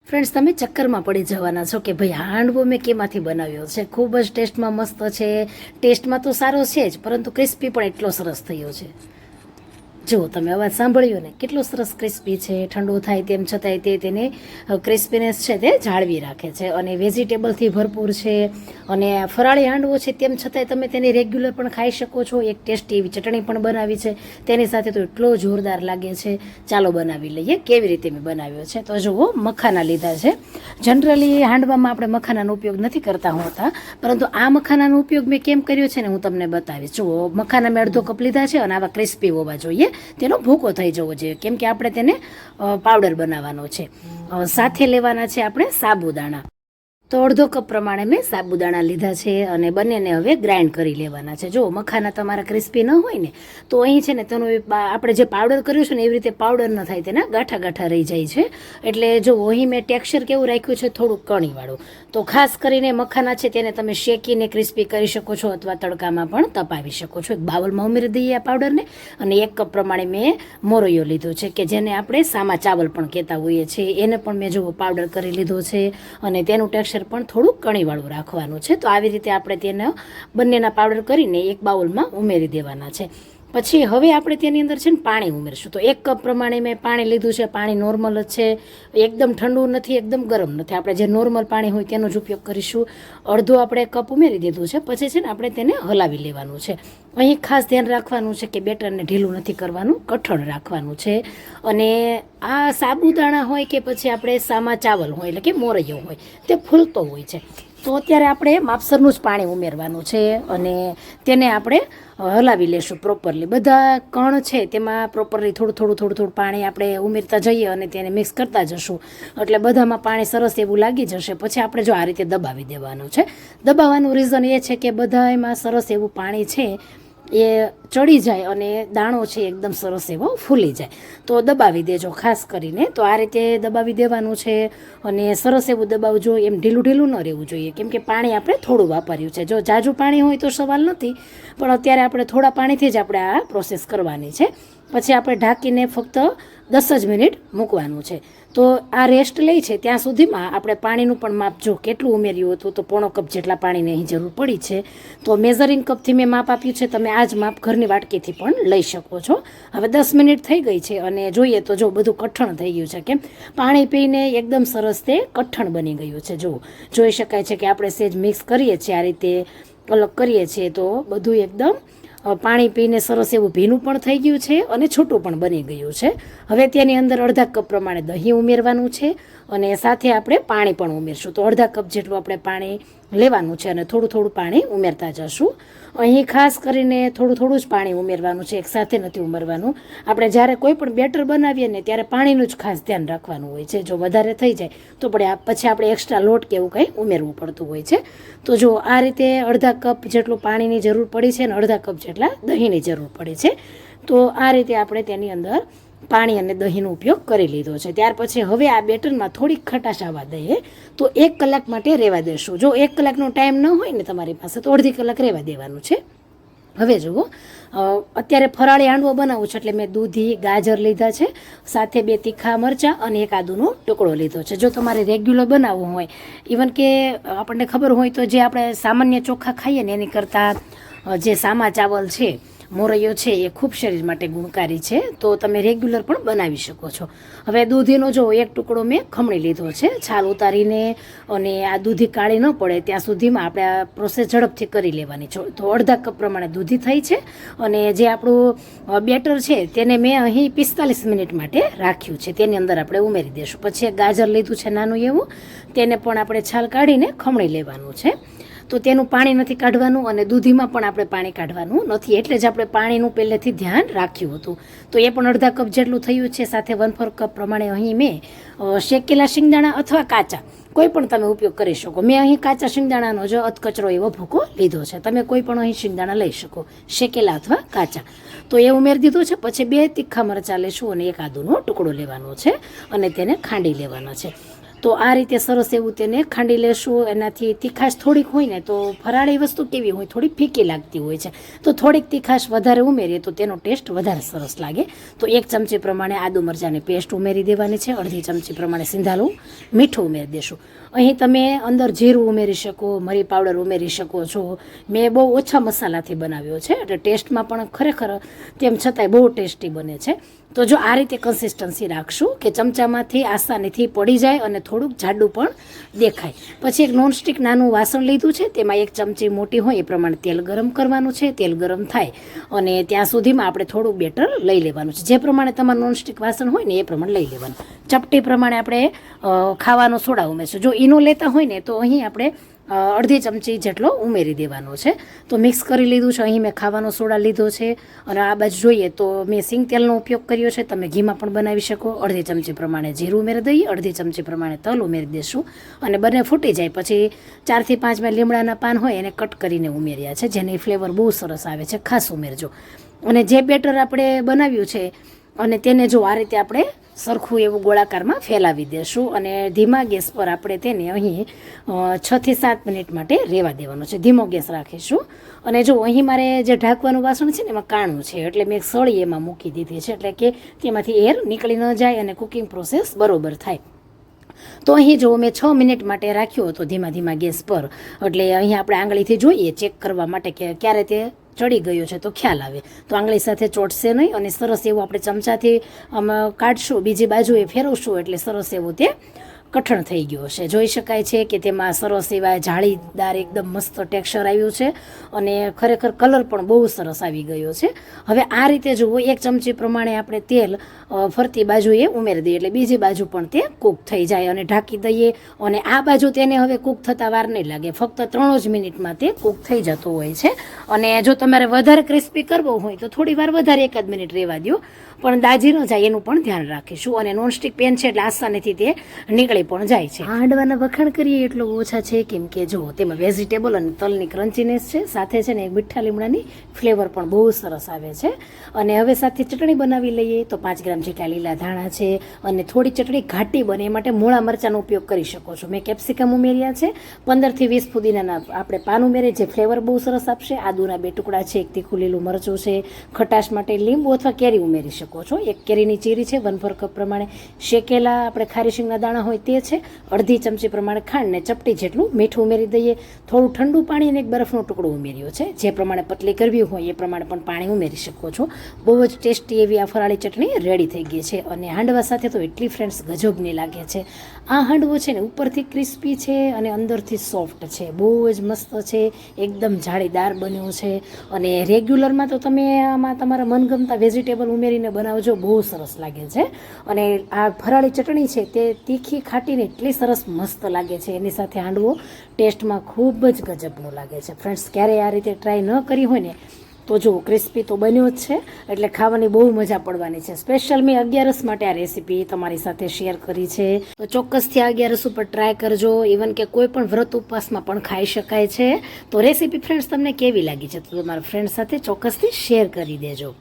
Friends, તમે ચક્કરમાં પડી જવાના છો કે ભાઈ હાંડવો મેં કેમાંથી બનાવ્યો છે. ખૂબ જ ટેસ્ટમાં મસ્ત છે. ટેસ્ટમાં તો સારો છે જ, પરંતુ ક્રિસ્પી પણ એટલો સરસ થયો છે. જો તમે અવાજ સાંભળ્યો ને, કેટલો સરસ ક્રિસ્પી છે. ઠંડુ થાય તેમ છતાંય તે તેને ક્રિસ્પીનેસ છે તે જાળવી રાખે છે અને વેજીટેબલથી ભરપૂર છે. અને ફરાળી હાંડવો છે તેમ છતાંય તમે તેને રેગ્યુલર પણ ખાઈ શકો છો. એક ટેસ્ટી એવી ચટણી પણ બનાવી છે તેની સાથે, તો એટલો જોરદાર લાગે છે. ચાલો બનાવી લઈએ કેવી રીતે મેં બનાવ્યો છે. તો જુઓ, મખાના લીધા છે. જનરલી હાંડવામાં આપણે મખાનાનો ઉપયોગ નથી કરતા હોતા, પરંતુ આ મખાનાનો ઉપયોગ મેં કેમ કર્યો છે ને હું તમને બતાવીશ. જુઓ, મખાના મેં અડધો કપ લીધા છે અને આવા ક્રિસ્પી હોવા જોઈએ, તેનો ભૂકો થઈ જવો જોઈએ, કેમ કે આપણે તેને પાવડર બનાવવાનો છે. સાથે લેવાના છે આપણે સાબુદાણા. તો અડધો કપ પ્રમાણે મેં સાબુદાણા લીધા છે અને બંનેને હવે ગ્રાઇન્ડ કરી લેવાના છે. જો મખાના તમારા ક્રિસ્પી ન હોય ને, તો અહીં છે ને તેનું આપણે જે પાવડર કર્યું છે ને એવી રીતે પાવડર ન થાય, તેના ગાંઠા ગાંઠા રહી જાય છે. એટલે જો અહીં મેં ટેક્સચર કેવું રાખ્યું છે, થોડુંક કણીવાળું. તો ખાસ કરીને મખાના છે તેને તમે શેકીને ક્રિસ્પી કરી શકો છો અથવા તડકામાં પણ તપાવી શકો છો. એક બાઉલમાં ઉમેરી દઈએ આ પાવડરને અને 1 કપ પ્રમાણે મેં મોરૈયો લીધો છે, કે જેને આપણે સામા ચાવલ પણ કહેતા હોઈએ છીએ. એને પણ મેં જુઓ પાવડર કરી લીધો છે અને તેનું ટેક્સચર પણ થોડું કણીવાળું રાખવાનું છે. તો આવી રીતે આપણે તેને બંનેના પાવડર કરીને એક બાઉલમાં ઉમેરી દેવાના છે. પછી હવે આપણે તેની અંદર છે ને પાણી ઉમેરશું. તો 1 કપ પ્રમાણે મેં પાણી લીધું છે. પાણી નોર્મલ જ છે, એકદમ ઠંડુ નથી, એકદમ ગરમ નથી. આપણે જે નોર્મલ પાણી હોય તેનો જ ઉપયોગ કરીશું. અડધો આપણે કપ ઉમેરી દીધું છે. પછી છે ને આપણે તેને હલાવી લેવાનું છે. અહીં ખાસ ધ્યાન રાખવાનું છે કે બેટરને ઢીલું નથી કરવાનું, કઠણ રાખવાનું છે. અને આ સાબુદાણા હોય કે પછી આપણે સામા ચાવલ હોય એટલે કે મોરૈયો હોય, તે ફૂલતો હોય છે. તો અત્યારે આપણે માપસરનું જ પાણી ઉમેરવાનું છે અને તેને આપણે હલાવી લેશું પ્રોપરલી. બધા કણ છે તેમાં પ્રોપરલી થોડું પાણી આપણે ઉમેરતા જઈએ અને તેને મિક્સ કરતા જશું, એટલે બધામાં પાણી સરસ એવું લાગી જશે. પછી આપણે જો આ રીતે દબાવી દેવાનું છે. દબાવવાનું રીઝન એ છે કે બધામાં સરસ એવું પાણી છે એ ચડી જાય અને દાણો છે એકદમ સરસ એવો ફૂલી જાય. તો દબાવી દેજો ખાસ કરીને. તો આ રીતે દબાવી દેવાનું છે અને સરસ એવું દબાવજો. એમ ઢીલું ન રહેવું જોઈએ, કેમ કે પાણી આપણે થોડું વાપર્યું છે. જો જાજુ પાણી હોય તો સવાલ નથી, પણ અત્યારે આપણે થોડા પાણીથી જ આપણે આ પ્રોસેસ કરવાની છે. પછી આપણે ઢાંકીને ફક્ત 10 જ મિનિટ મૂકવાનું છે. તો આ રેસ્ટ લે છે ત્યાં સુધીમાં આપણે પાણીનું પણ માપ જો કેટલું ઉમેર્યું હતું, તો 1/4 કપ જેટલા પાણીની અહીં જરૂર પડી છે. તો મેઝરિંગ કપથી મેં માપ આપ્યું છે, તમે આ જ માપ ઘરની વાટકીથી પણ લઈ શકો છો. હવે 10 મિનિટ થઈ ગઈ છે અને જોઈએ તો જો બધું કઠણ થઈ ગયું છે. કેમ? પાણી પીને એકદમ સરસ તે કઠણ બની ગયું છે. જો જોઈ શકાય છે કે આપણે સેજ મિક્સ કરીએ છીએ, આ રીતે અલગ કરીએ છીએ તો બધું એકદમ પાણી પીને સરસ એવું ભીનું પણ થઈ ગયું છે અને છૂટું પણ બની ગયું છે. હવે તેની અંદર અડધા કપ પ્રમાણે દહીં ઉમેરવાનું છે અને સાથે આપણે પાણી પણ ઉમેરશું. તો અડધા કપ જેટલું આપણે પાણી લેવાનું છે અને થોડું પાણી ઉમેરતા જશું. અહીં ખાસ કરીને થોડું જ પાણી ઉમેરવાનું છે, એકસાથે નથી ઉમેરવાનું. આપણે જ્યારે કોઈ પણ બેટર બનાવીએ ને ત્યારે પાણીનું જ ખાસ ધ્યાન રાખવાનું હોય છે. જો વધારે થઈ જાય તો પછી આપણે એક્સ્ટ્રા લોટ કે એવું કંઈ ઉમેરવું પડતું હોય છે. તો જો આ રીતે અડધા કપ જેટલું પાણીની જરૂર પડી છે અને અડધા કપ જેટલા દહીંની જરૂર પડી છે. તો આ રીતે આપણે તેની અંદર પાણી અને દહીંનો ઉપયોગ કરી લીધો છે. ત્યાર પછી હવે આ બેટરમાં થોડીક ખટાશ આવવા દઈએ. તો 1 કલાક માટે રહેવા દેશું. જો 1 કલાકનો ટાઈમ ન હોય ને તમારી પાસે, તો અડધી કલાક રહેવા દેવાનું છે. હવે જુઓ, અત્યારે ફરાળી હાંડવો બનાવું છે એટલે મેં દૂધી, ગાજર લીધા છે, સાથે 2 તીખા મરચાં અને 1 આદુનો ટુકડો લીધો છે. જો તમારે રેગ્યુલર બનાવવું હોય, ઇવન કે આપણને ખબર હોય તો જે આપણે સામાન્ય ચોખા ખાઈએ ને એની કરતાં જે સામા ચાવલ છે, મોરૈયો છે, એ ખૂબ શરીર માટે ગુણકારી છે. તો તમે રેગ્યુલર પણ બનાવી શકો છો. હવે દૂધીનો જો 1 ટુકડો મેં ખમણી લીધો છે, છાલ ઉતારીને, અને આ દૂધી કાળી ન પડે ત્યાં સુધીમાં આપણે આ પ્રોસેસ ઝડપથી કરી લેવાની છે. તો અડધા કપ પ્રમાણે દૂધી થઈ છે અને જે આપણું બેટર છે તેને મેં અહીં 45 મિનિટ માટે રાખ્યું છે. તેની અંદર આપણે ઉમેરી દઈશું. પછી 1 ગાજર લીધું છે નાનું એવું, તેને પણ આપણે છાલ કાઢીને ખમણી લેવાનું છે. તો તેનું પાણી નથી કાઢવાનું અને દૂધીમાં પણ આપણે પાણી કાઢવાનું નથી, એટલે જ આપણે પાણીનું પહેલેથી ધ્યાન રાખ્યું હતું. તો એ પણ અડધા કપ જેટલું થયું છે. સાથે 1/4 કપ પ્રમાણે અહીં મેં શેકેલા શિંગદાણા અથવા કાચા કોઈ પણ તમે ઉપયોગ કરી શકો. મેં અહીં કાચા શિંગદાણાનો જ અધકચરો એવો ભૂકો લીધો છે. તમે કોઈ પણ અહીં શિંગદાણા લઈ શકો, શેકેલા અથવા કાચા. તો એ ઉમેરી દીધું છે. પછી 2 તીખા મરચાં લેશું અને 1 આદુનો ટુકડો લેવાનો છે અને તેને ખાંડી લેવાનો છે. તો તો આ રીતે સરસ એવું તેને ખાંડી લેશું. એનાથી તીખાશ થોડીક હોય ને તો ફરાળી વસ્તુ કેવી હોય, થોડી ફીકી લાગતી હોય છે, તો થોડીક તીખાશ વધારે ઉમેરીએ તો તેનો ટેસ્ટ વધારે સરસ લાગે. તો 1 ચમચી પ્રમાણે આદુ મરચાંની પેસ્ટ ઉમેરી દેવાની છે, અડધી ચમચી પ્રમાણે સિંધાલું મીઠું ઉમેરી દેશું. અહીં તમે અંદર જીરું ઉમેરી શકો, મરી પાવડર ઉમેરી શકો છો. મેં બહુ ઓછા મસાલાથી બનાવ્યો છે એટલે ટેસ્ટમાં પણ ખરેખર તેમ છતાંય બહુ ટેસ્ટી બને છે. તો જો આ રીતે કન્સિસ્ટન્સી રાખશું કે ચમચામાંથી આસાનીથી પડી જાય અને થોડુંક જાડું પણ દેખાય. પછી એક નોનસ્ટિક નાનું વાસણ લીધું છે, તેમાં 1 ચમચી મોટી હોય એ પ્રમાણે તેલ ગરમ કરવાનું છે. તેલ ગરમ થાય અને ત્યાં સુધીમાં આપણે થોડું બેટર લઈ લેવાનું છે. જે પ્રમાણે તમારું નોનસ્ટિક વાસણ હોય ને એ પ્રમાણે લઈ લેવાનું. ચપટી પ્રમાણે આપણે ખાવાનો સોડા ઉમેરશું. જો ઈનો લેતા હોય ને તો અહીં આપણે અડધી ચમચી જેટલો ઉમેરી દેવાનો છે. તો મિક્સ કરી લીધું છે. અહીં મેં ખાવાનો સોડા લીધો છે અને આ બાજુ જોઈએ તો મેં સિંગ તેલનો ઉપયોગ કર્યો છે. તમે ઘીમાં પણ બનાવી શકો. અડધી ચમચી પ્રમાણે જીરું ઉમેરી દઈએ, અડધી ચમચી પ્રમાણે તલ ઉમેરી દઈશું અને બંને ફૂટી જાય પછી 4 થી 5 મેં લીમડાના પાન હોય એને કટ કરીને ઉમેર્યા છે, જેની ફ્લેવર બહુ સરસ આવે છે, ખાસ ઉમેરજો. અને જે બેટર આપણે બનાવ્યું છે અને તેને જો આ રીતે આપણે સરખું એવું ગોળાકારમાં ફેલાવી દેશું અને ધીમા ગેસ પર આપણે તેને અહીં 6 થી 7 મિનિટ માટે રહેવા દેવાનો છે. ધીમો ગેસ રાખીશું. અને જો અહીં મારે જે ઢાંકવાનું વાસણ છે ને એમાં કાણું છે એટલે મેં સળી એમાં મૂકી દીધી છે, એટલે કે તેમાંથી એર નીકળી ન જાય અને કુકિંગ પ્રોસેસ બરોબર થાય. તો અહીં જો મેં 6 મિનિટ માટે રાખ્યો હતો ધીમા ગેસ પર, એટલે અહીં આપણે આંગળીથી જોઈએ ચેક કરવા માટે કે ક્યારે તે ચડી ગયો છે તો ખ્યાલ આવે. તો આંગળી સાથે ચોટશે નહીં અને સરસ એવું આપણે ચમચાથી કાઢશું, બીજી બાજુએ ફેરવશું એટલે સરસ એવું તે કઠણ થઈ ગયો છે. જોઈ શકાય છે કે તેમાં સરસ એવા જાળીદાર એકદમ મસ્ત ટેક્સચર આવ્યું છે અને ખરેખર કલર પણ બહુ સરસ આવી ગયો છે. હવે આ રીતે જુઓ, 1 ચમચી પ્રમાણે આપણે તેલ ફરતી બાજુએ ઉમેરી દઈએ એટલે બીજી બાજુ પણ તે કૂક થઈ જાય અને ઢાંકી દઈએ. અને આ બાજુ તેને હવે કૂક થતાં વાર નહીં લાગે, ફક્ત 3 જ મિનિટમાં તે કૂક થઈ જતો હોય છે. અને જો તમારે વધારે ક્રિસ્પી કરવો હોય તો થોડી વાર વધારે 1 મિનિટ રહેવા દો, પણ દાજી ન જાય એનું પણ ધ્યાન રાખીશું. અને નોનસ્ટિક પેન છે એટલે આસાનીથી તે નીકળી પણ જાય છે. હાંડવાના વખાણ કરીએ એટલો ઓછા છે કેમ કે જો તેમાં વેજીટેબલ અને તલની ક્રન્ચીનેસ છે, સાથે છે ને એક મીઠા લીમડાની ફ્લેવર પણ બહુ સરસ આવે છે. અને હવે સાથે ચટણી બનાવી લઈએ. તો 5 ગ્રામ જેટલા લીલા ધાણા છે અને થોડી ચટણી ઘાટી બને એ માટે મૂળા મરચાંનો ઉપયોગ કરી શકો છો. મેં કેપ્સિકમ ઉમેર્યા છે, 15 થી 20 ફુદીનાના આપણે પાન ઉમેરીએ જે ફ્લેવર બહુ સરસ આપશે. આદુના 2 ટુકડા છે, 1 તીખું લીલું મરચું છે, ખટાશ માટે લીંબુ અથવા કેરી ઉમેરી શકો છો. 1 કેરીની ચીરી છે, 1/4 કપ પ્રમાણે શેકેલા આપણે ખારી શીંગના દાણા હોય તે છે, અડધી ચમચી પ્રમાણે ખાંડ ને ચપટી જેટલું મીઠું ઉમેરી દઈએ. થોડું ઠંડુ પાણી અને 1 બરફનો ટુકડો ઉમેર્યો છે. જે પ્રમાણે પતલી કરવી હોય એ પ્રમાણે પણ પાણી ઉમેરી શકો છો. બહુ જ ટેસ્ટી એવી આ ફરાળી ચટણી રેડી થઈ ગઈ છે. અને હાંડવા સાથે તો એટલી ફ્રેન્ડ્સ ગજબની લાગે છે. આ હાંડવો છે ને ઉપરથી ક્રિસ્પી છે અને અંદરથી સોફ્ટ છે, બહુ જ મસ્ત છે, એકદમ જાળીદાર બન્યું છે. અને રેગ્યુલરમાં તો તમે આમાં તમારા મનગમતા વેજીટેબલ ઉમેરીને બનાવજો, બહુ સરસ લાગે છે. અને આ ફરાળી ચટણી છે તે તીખી ખાટીને એટલી સરસ મસ્ત લાગે છે, એની સાથે હાંડવો ટેસ્ટમાં ખૂબ જ ગજબનો લાગે છે. ફ્રેન્ડ્સ, ક્યારેય આ રીતે ટ્રાય ન કરી હોય ને તો જો ક્રિસ્પી તો બન્યો જ છે એટલે ખાવાની બહુ મજા પડવાની છે. સ્પેશિયલ મેં 11 માટે આ રેસીપી તમારી સાથે શેર કરી છે. તો ચોક્કસથી આ 11 ઉપર ટ્રાય કરજો. ઇવન કે કોઈ પણ વ્રત ઉપવાસમાં પણ ખાઈ શકાય છે. તો રેસીપી ફ્રેન્ડ્સ તમને કેવી લાગી છે તો તમારા ફ્રેન્ડ સાથે ચોક્કસથી શેર કરી દેજો.